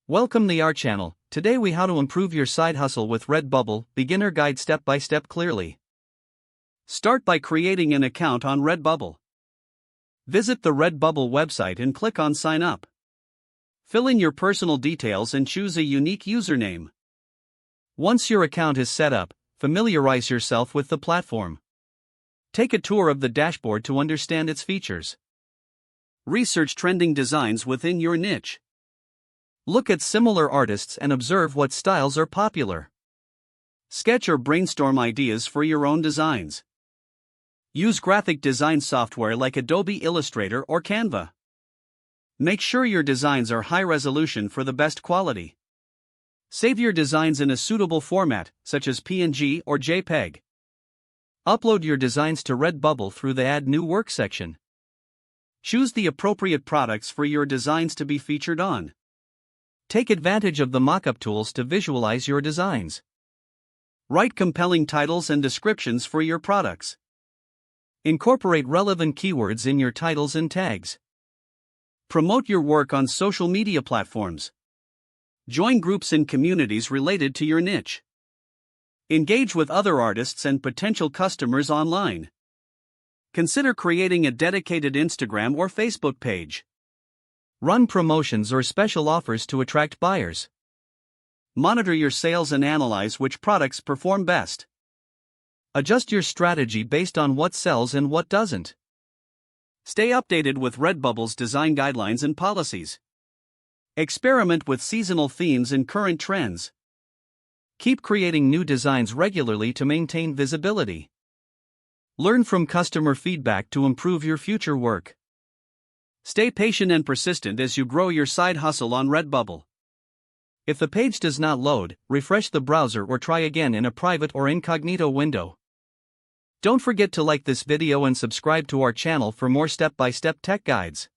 Welcome to our channel. Today we how to improve your side hustle with Redbubble, beginner guide step by step clearly. Start by creating an account on Redbubble. Visit the Redbubble website and click on sign up. Fill in your personal details and choose a unique username. Once your account is set up, familiarize yourself with the platform. Take a tour of the dashboard to understand its features. Research trending designs within your niche. Look at similar artists and observe what styles are popular. Sketch or brainstorm ideas for your own designs. Use graphic design software like Adobe Illustrator or Canva. Make sure your designs are high resolution for the best quality. Save your designs in a suitable format, such as PNG or JPEG. Upload your designs to Redbubble through the Add New Work section. Choose the appropriate products for your designs to be featured on. Take advantage of the mockup tools to visualize your designs. Write compelling titles and descriptions for your products. Incorporate relevant keywords in your titles and tags. Promote your work on social media platforms. Join groups and communities related to your niche. Engage with other artists and potential customers online. Consider creating a dedicated Instagram or Facebook page. Run promotions or special offers to attract buyers. Monitor your sales and analyze which products perform best. Adjust your strategy based on what sells and what doesn't. Stay updated with Redbubble's design guidelines and policies. Experiment with seasonal themes and current trends. Keep creating new designs regularly to maintain visibility. Learn from customer feedback to improve your future work. Stay patient and persistent as you grow your side hustle on Redbubble. If the page does not load, refresh the browser or try again in a private or incognito window. Don't forget to like this video and subscribe to our channel for more step-by-step tech guides.